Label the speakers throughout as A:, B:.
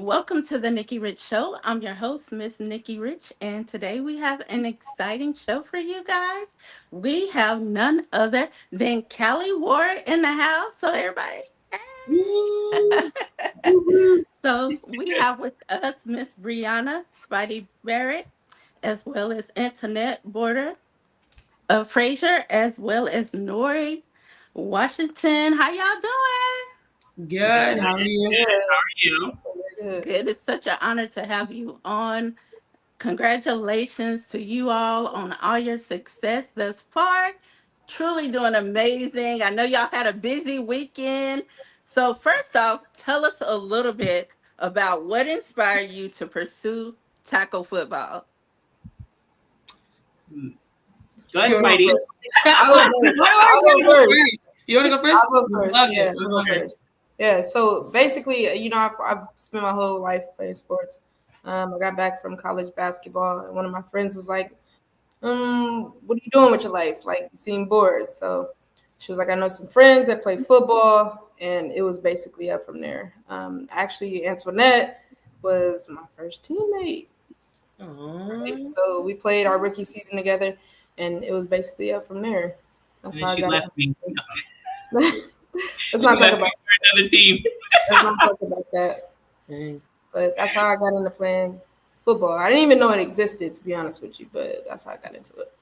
A: Welcome to the Nikki Rich Show. I'm your host, Miss Nikki Rich, and today we have an exciting show for you guys. We have none other than Callie Ward in the house. So everybody,
B: Woo!
A: so we have with us Miss Brianna Spidey Barrett, as well as Antoinette Border Frazier, as well as Nori Washington. How y'all doing?
B: Good. How are you?
C: Good.
D: How are you?
C: Good.
A: Good. It's such an honor to have you on. Congratulations to you all on all your success thus far. Truly doing amazing. I know y'all had a busy weekend. So, first off, tell us a little bit about what inspired you to pursue tackle football.
D: Go ahead,
C: You wanna go
D: Spidey.
C: first? I'll go first. I'll go first.
B: You want to go first?
C: I'll go first.
B: Love
C: Yeah,
B: it.
C: I'll go first. Yeah. So basically, I've spent my whole life playing sports. I got back from college basketball, and one of my friends was like, what are you doing with your life? Like, you seem bored." So she was like, "I know some friends that play football," and it was basically up from there. Actually, Antoinette was my first teammate. Right?
B: Aww.
C: So we played our rookie season together, and it was basically up from there. That's
D: And
C: how
D: then
C: I
D: she
C: got
D: left me.
C: it. Let's
D: She
C: not talk
D: left me
C: about.
D: for another team.
C: Let's not talk about that.
B: Dang.
C: But that's how I got into playing football. I didn't even know it existed, to be honest with you. But that's how I got into it.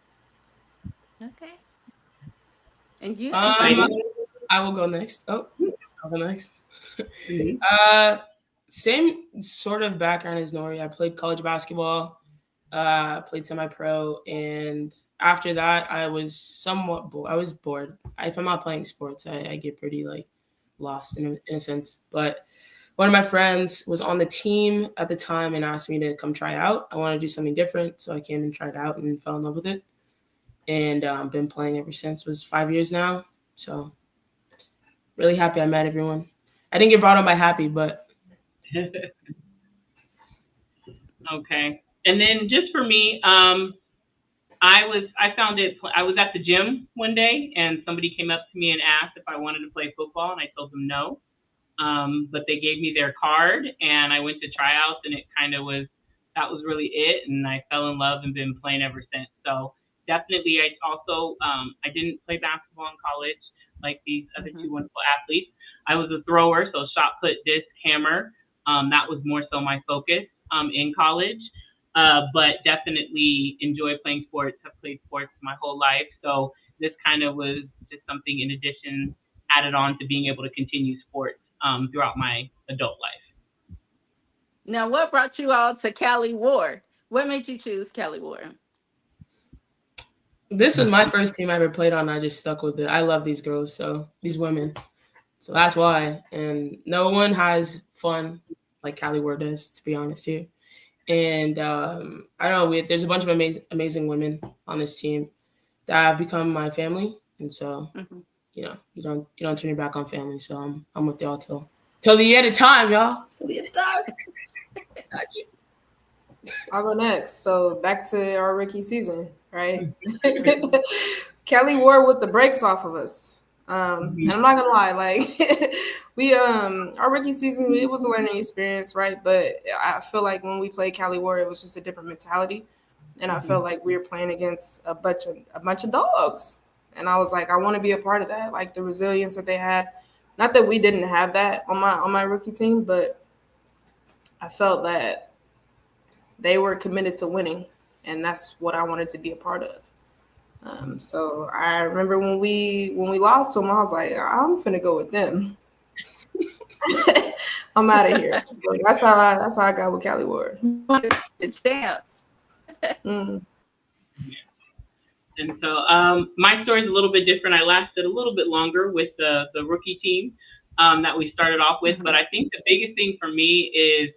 A: Okay. And you,
B: Um,
A: Antoinette?
B: I will go next. Oh, I'll go next.
D: Mhm.
B: uh, Same sort of background as Nori. I played college basketball. Played semi-pro, and after that, I was somewhat bored. I was bored. If I'm not playing sports, I get pretty like lost in a sense. But one of my friends was on the team at the time and asked me to come try out. I want to do something different, so I came and tried out and fell in love with it. And been playing ever since. It was 5 years now, so really happy I met everyone. I didn't get brought on by Happy, but
D: Okay. And then just for me, I found it. I was at the gym one day, and somebody came up to me and asked if I wanted to play football, and I told them no. But they gave me their card, and I went to tryouts, and it kind of was that was really it, and I fell in love and been playing ever since. So definitely, I also I didn't play basketball in college like these other
A: Mhm.
D: two wonderful athletes. I was a thrower, so shot put, disc, hammer. That was more so my focus in college. But definitely enjoy playing sports. Have played sports my whole life, so this kind of was just something in addition added on to being able to continue sports throughout my adult life.
A: Now, what brought you all to Callie Ward? What made you choose Callie Ward?
B: this was my first team I ever played on. I just stuck with it. I love these girls, so these women. So that's why. And no one has fun like Callie Ward does, to be honest here. And I don't know, there's a bunch of amazing women on this team that have become my family. And so,
A: Mhm.
B: you don't turn your back on family. So I'm with y'all till the end of time, y'all. Till the end of time. Got you.
C: I'll go next. So back to our rookie season, right? Kelly Ward with the brakes off of us. And I'm not gonna lie, like we our rookie season, it was a learning experience, right? But I feel like when we played Kelly Ward, it was just a different mentality. And I felt like we were playing against a bunch of dogs. And I was like, I want to be a part of that. Like the resilience that they had. Not that we didn't have that on my rookie team, but I felt that they were committed to winning, and that's what I wanted to be a part of. So I remember when we lost to them, I was like, I'm finna go with them. I'm out of here. So that's how I got with Cali Ward.
A: The champs.
C: Mm.
D: And so my story is a little bit different. I lasted a little bit longer with the rookie team that we started off with, but
A: Mhm.
D: I think the biggest thing for me is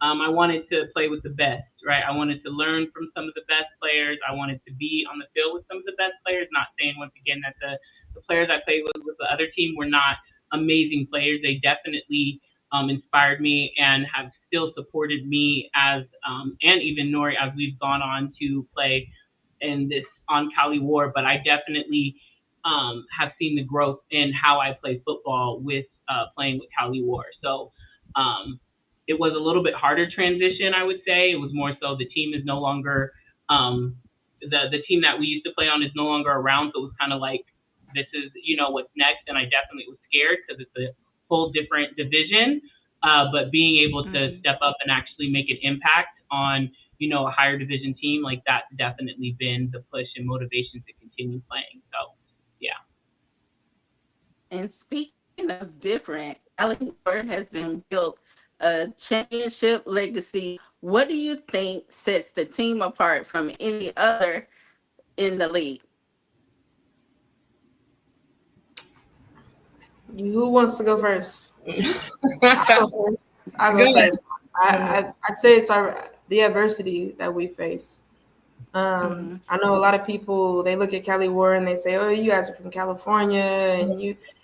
D: I wanted to play with the best, right? I wanted to learn from some of the best players. I wanted to be on the field with some of the best players. Not saying once again that the players I played with the other team were not amazing players. They definitely inspired me and have still supported me as and even Nori as we've gone on to play in this on Cali War. But I definitely have seen the growth in how I play football with playing with Cali War. So um, it was a little bit harder transition, I would say. It was more so the team is no longer the team that we used to play on is no longer around. So it was kind of like this is what's next, and I definitely was scared because it's a whole different division. But being able to step up and actually make an impact on a higher division team, like that's definitely been the push and motivation to continue playing. So yeah.
A: And speaking of different, CALI has been built a championship legacy. What do you think sets the team apart from any other in the league?
C: Who wants to go first? I'll go first. I'll go first. I'd say it's the adversity that we face. I know a lot of people, they look at CALI and they say, oh, you guys are from California and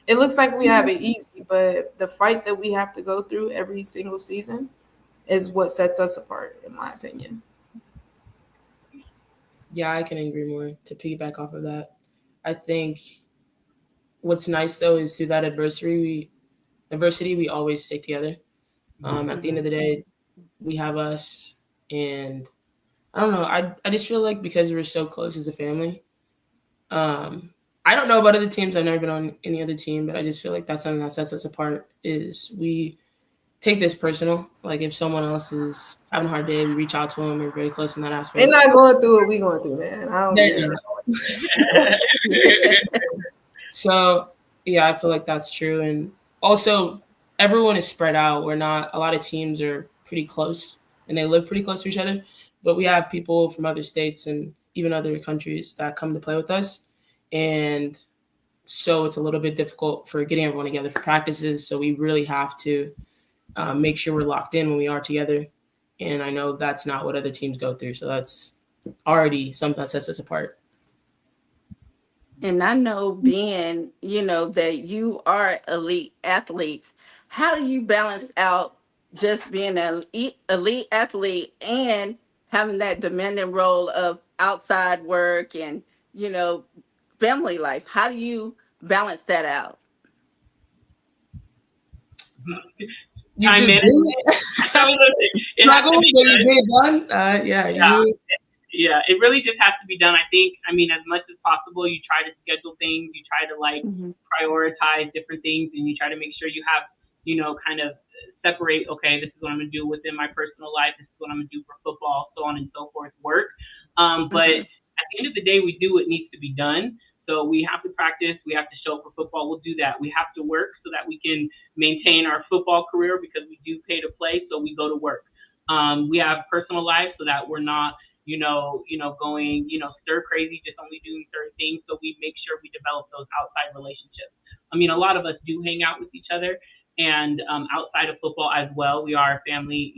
C: it looks like we have it easy, but the fight that we have to go through every single season is what sets us apart, in my opinion.
B: Yeah, I can agree more. To piggyback off of that, I think what's nice though is through that adversity we always stick together. At the end of the day, we have us, and I don't know. I just feel like because we're so close as a family. I don't know about other teams. I've never been on any other team, but I just feel like that's something that sets us apart. Is we take this personal. Like if someone else is having a hard day, we reach out to them. We're very close in that aspect.
C: They're not going through what we're going through, man. I don't get
B: it. So yeah, I feel like that's true. And also, everyone is spread out. A lot of teams are pretty close and they live pretty close to each other. But we have people from other states and even other countries that come to play with us. And so it's a little bit difficult for getting everyone together for practices. So we really have to make sure we're locked in when we are together. And I know that's not what other teams go through. So that's already something that sets us apart.
A: And I know being, that you are elite athletes, how do you balance out just being an elite athlete and having that demanding role of outside work and, family life? How do you balance that out?
B: You just do it.
D: Yeah, it really just has to be done. I think, as much as possible, you try to schedule things, you try to prioritize different things, and you try to make sure you have, kind of separate, okay, this is what I'm going to do within my personal life, this is what I'm going to do for football, so on and so forth, work. But at the end of the day, we do what needs to be done. So we have to practice, we have to show up for football, we'll do that. We have to work so that we can maintain our football career because we do pay to play, so we go to work. We have personal life so that we're not, going, stir crazy, just only doing certain things. So we make sure we develop those outside relationships. A lot of us do hang out with each other and outside of football as well. We are a family,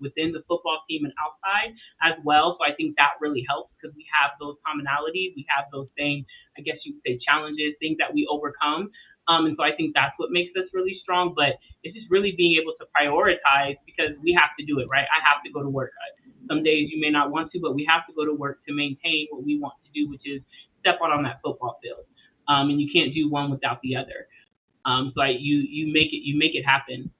D: within the football team and outside as well. So I think that really helps because we have those commonalities. We have those same, I guess you would say, challenges, things that we overcome. And so I think that's what makes us really strong. But it's just really being able to prioritize because we have to do it, right? I have to go to work. Some days you may not want to, but we have to go to work to maintain what we want to do, which is step out on that football field. And you can't do one without the other. So you make it happen.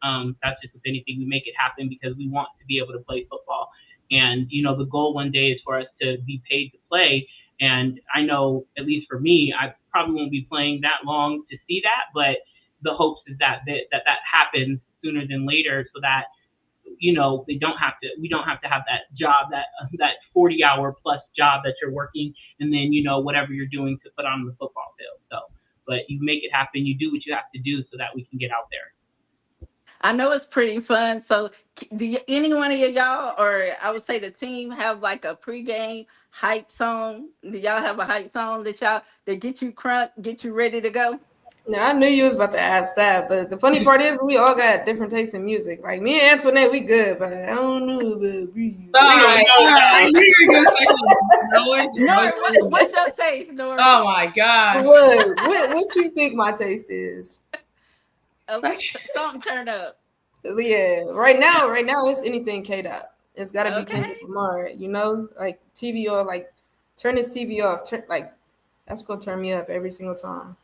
D: That's just with anything, we make it happen because we want to be able to play football. And the goal one day is for us to be paid to play. And I know, at least for me, I probably won't be playing that long to see that, but the hopes is that happens sooner than later, so that we don't have to have that job, that 40-hour plus job that you're working, and then whatever you're doing to put on the football field. So, but you make it happen. You do what you have to do so that we can get out there.
A: I know it's pretty fun. So do any one of y'all, or I would say the team, have like a pregame hype song? Do y'all have a hype song that get you crunk, get you ready to go?
C: No, I knew you was about to ask that, but the funny part is we all got different tastes in music. Like me and Antoinette, we good, but I don't know about you.
B: I knew you were going to say that.
A: Nora, what's your taste, Nora?
B: Oh my gosh.
C: What you think my taste is?
A: Something turn up.
C: Yeah, right now it's anything K-Dot. It's got to be Kendrick Lamar, like TV off, like turn this TV off, that's gonna turn me up every single time.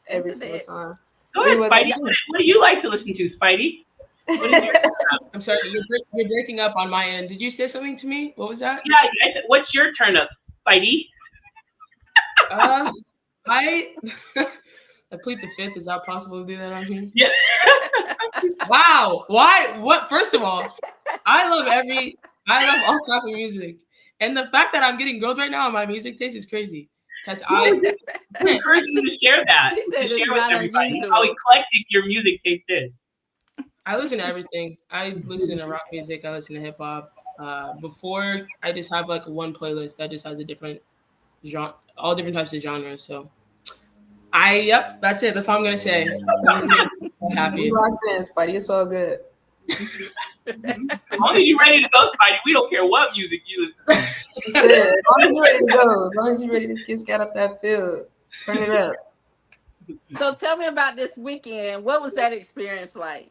C: Every single time.
D: Go ahead, Spidey. What do you like to listen to, Spidey? What is your
B: I'm sorry, you're breaking up on my end. Did you say something to me? What was that?
D: yeah? I said, what's your turn up, Spidey?
B: Uh, I I plead the fifth. Is that possible to do that on here?
D: Yeah.
B: Wow. Why? What? First of all, I love all type of music, and the fact that I'm getting grilled right now on my music taste is crazy. Because
D: I encourage you to share that.
A: She
D: To
A: said it's
D: share with
A: not
D: everybody how
A: unusual.
D: eclectic your music taste is.
B: I listen to everything. I listen to rock music. I listen to hip hop. Before I just have like one playlist that just has a different genre, all different types of genres. So yep, that's it. That's all I'm gonna say. I'm happy.
C: You locked in, Spidey. It's all good.
D: As long as you're ready to go, Spidey, we don't care what music you listen to.
C: Yeah, as long as you're ready to go, as long as you're ready to skid scat up that field, turn it up.
A: So tell me about this weekend. What was that experience like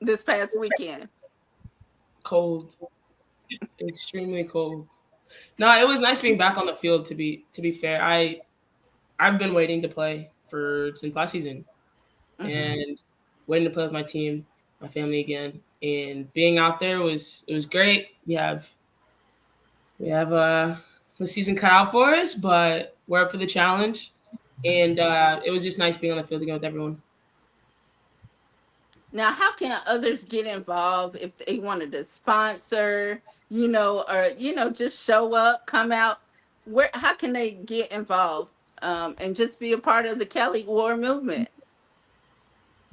A: this past weekend?
B: Cold, extremely cold. No, it was nice being back on the field. To be fair, I've been waiting to play since last season, and waiting to play with my team, my family again, and being out there was great. We have the season cut out for us, but we're up for the challenge, and it was just nice being on the field again with everyone.
A: Now, how can others get involved if they wanted to sponsor, or just show up, come out? How can they get involved and just be a part of the Kelly War movement?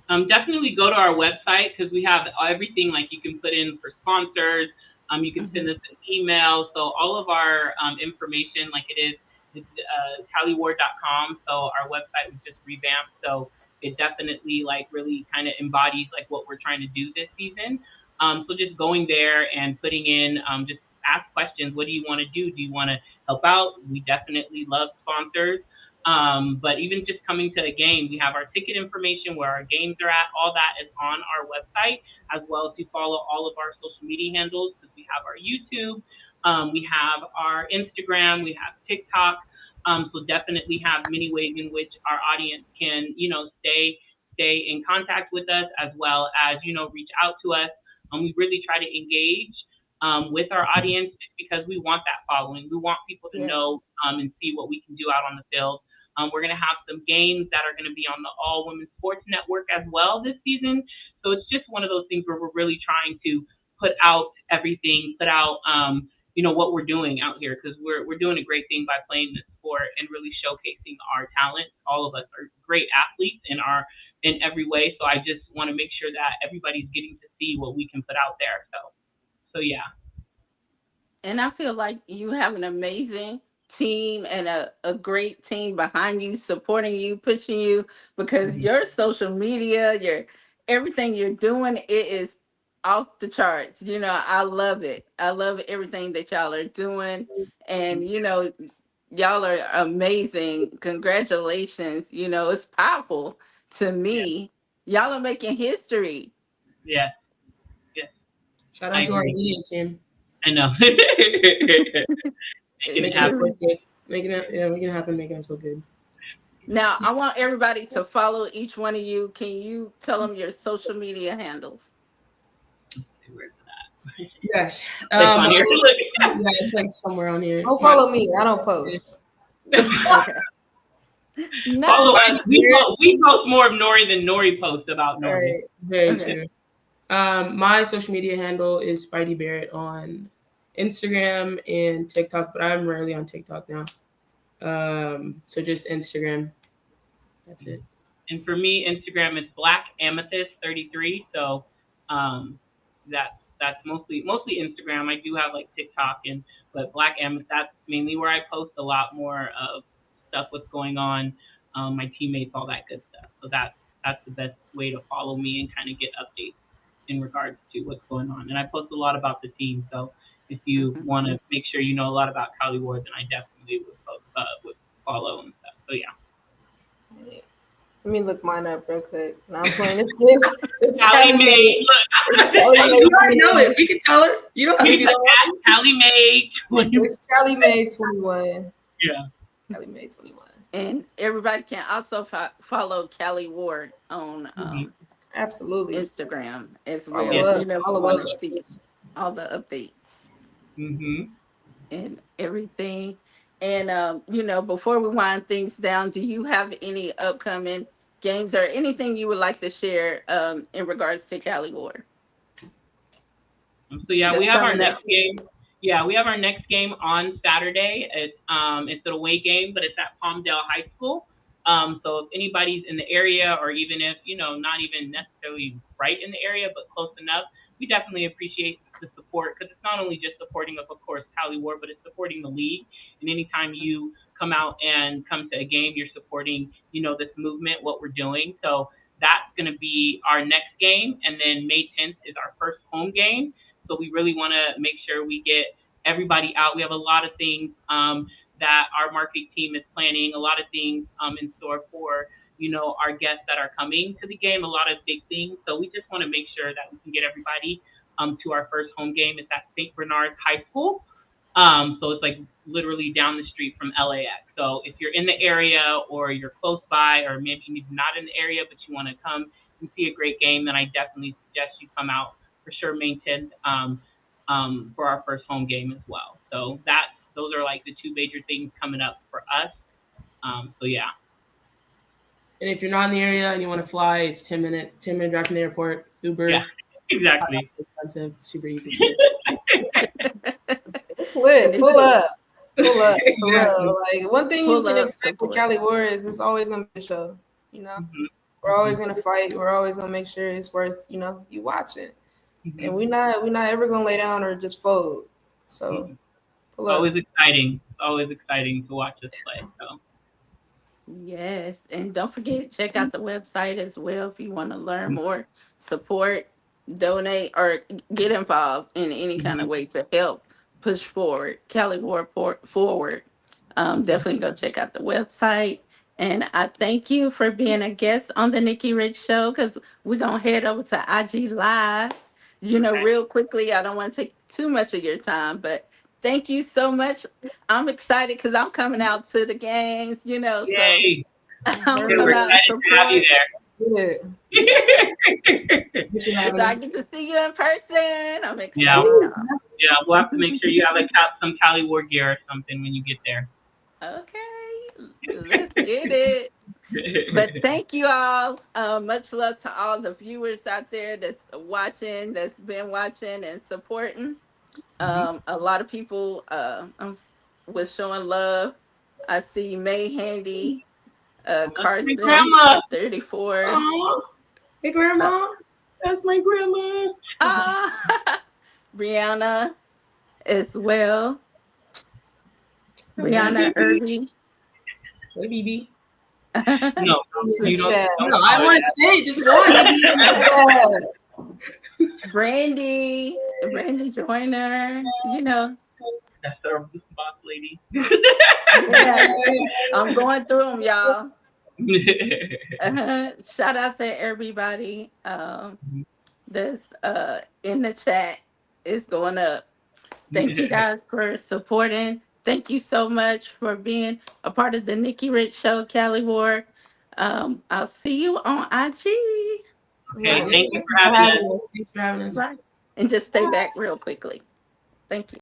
D: Definitely go to our website because we have everything like you can put in for sponsors. You can send us an email. So all of our information, like it's caliward.com. So our website was just revamped. So it definitely like really kind of embodies like what we're trying to do this season. So just going there and putting in, just ask questions. What do you want to do? Do you want to help out? We definitely love sponsors. But even just coming to a game, we have our ticket information, where our games are at. All that is on our website, as well as you follow all of our social media handles because we have our YouTube, we have our Instagram, we have TikTok. So definitely have many ways in which our audience can, stay in contact with us, as well as, reach out to us. We really try to engage with our audience because we want that following. We want people to know and see what we can do out on the field. We're going to have some games that are going to be on the All Women's Sports Network as well this season. So it's just one of those things where we're really trying to put out everything, what we're doing out here, because we're doing a great thing by playing this sport and really showcasing our talent. All of us are great athletes in every way. So I just want to make sure that everybody's getting to see what we can put out there. So yeah.
A: And I feel like you have an amazing team and a great team behind you, supporting you, pushing you, because your social media, everything you're doing, it is off the charts. I love it. I love everything that y'all are doing. And, y'all are amazing. Congratulations. It's powerful to me. Y'all are making history.
D: Yeah. Yes.
B: Shout out to our media team.
D: I know.
B: Making it look good. Making it happen, making us look good.
A: Now, I want everybody to follow each one of you. Can you tell them your social media handles?
D: Where's that?
B: Yes. It's like somewhere on here.
C: Don't follow me. I don't post.
A: No.
D: Follow us. We post more of Nori than Nori posts about Nori.
C: Right.
B: Very true. My social media handle is Spidey Barrett on Instagram and TikTok, but I'm rarely on TikTok now. So just Instagram. That's it.
D: And for me, Instagram is Black Amethyst 33. So that's mostly Instagram. I do have like TikTok but Black Amethyst, that's mainly where I post a lot more of stuff, what's going on, my teammates, all that good stuff. So that's the best way to follow me and kind of get updates in regards to what's going on. And I post a lot about the team. So if you want to make sure you know a lot about CALI War, then I definitely would follow and stuff. So yeah.
C: Let me look mine up real quick. Now I'm playing this
D: CALI May. Look,
B: you already know it. We can tell her. You don't have to do that.
D: CALI May.
C: It's CALI May 21.
D: Yeah.
C: CALI May 21.
A: And everybody can also follow CALI Ward on
C: Absolutely.
A: Instagram as
C: Follow
A: well.
B: Yes.
A: You
C: us.
A: know, we
C: Follow
A: want
C: us.
A: to see all the updates
D: Mhm.
A: and everything. And before we wind things down, do you have any upcoming games or anything you would like to share in regards to Cali War
D: So yeah, we
A: that's
D: have our
A: coming up?
D: next game. Yeah, we have our next game on Saturday. It's an away game, but it's at Palmdale High School. So if anybody's in the area, or even if not even necessarily right in the area, but close enough, we definitely appreciate the support, because it's not only just supporting of course, Cali War, but it's supporting the league. And anytime you come out and come to a game, you're supporting this movement, what we're doing. So that's going to be our next game, and then May 10th is our first home game. So we really want to make sure we get everybody out. We have a lot of things that our marketing team is planning, a lot of things in store for our guests that are coming to the game, a lot of big things. So we just want to make sure that we can get everybody to our first home game. It's at St. Bernard's High School. So it's like literally down the street from LAX. So if you're in the area, or you're close by, or maybe you're not in the area but you want to come and see a great game, then I definitely suggest you come out for sure May 10th for our first home game as well. So those are like the two major things coming up for us. So yeah.
B: And if you're not in the area and you want to fly, it's 10-minute drive from the airport. Uber.
D: Yeah, exactly.
B: Expensive, super easy.
C: It's lit. Pull up. Pull up. For
B: Exactly.
C: real. Like, one thing you
A: Pull
C: can
A: up
C: expect with
A: support.
C: Cali War is it's always gonna be a show.
D: Mhm.
C: We're always gonna fight. We're always gonna make sure it's worth, you watching. And we're not ever gonna lay down or just fold. So pull up.
D: Always exciting. Always exciting to watch us play. So
A: Yes, and don't forget, check out the website as well if you want to learn more, support, donate, or get involved in any kind of way to help push forward Cali War forward. Definitely go check out the website. And I thank you for being a guest on the Nikki Rich Show, because we're going to head over to IG Live,
D: okay.
A: real quickly. I don't want to take too much of your time, but thank you so much. I'm excited because I'm coming out to the games, so
D: Yay.
A: I'm gonna
D: And we're
A: come out and
D: excited to have you
A: support.
C: Yeah.
D: there.
B: Thanks for having
A: So I
B: us.
A: get to see you in person. I'm
D: Yeah.
A: excited, y'all.
D: Yeah, we'll have to make sure you have some Cali War gear or something when you get there.
A: Okay, let's get it. But thank you all. Much love to all the viewers out there that's watching, that's been watching and supporting. A lot of people was showing love. I see May Handy,
D: That's my
A: Carson,
D: grandma.
A: 34.
B: Aw. Hey,
A: Uh,
B: Grandma.
D: That's my grandma.
A: Brianna as well.
B: Hey,
A: Brianna
B: BB.
A: Irby.
B: Hey, BB.
D: No,
C: In the
D: you don't.
C: chat.
B: No, I want to say it just once.
C: Yeah.
A: Brandy Joyner,
D: That's our boss lady.
A: yeah, I'm going through them, y'all. Shout out to everybody that's in the chat. It's going up. Thank you guys for supporting. Thank you so much for being a part of the Nikki Rich Show, Cali War. I'll see you on IG.
D: Okay,
C: Right.
D: thank you for having us.
B: Thanks for having us.
A: Right. And just stay back real quickly. Thank you.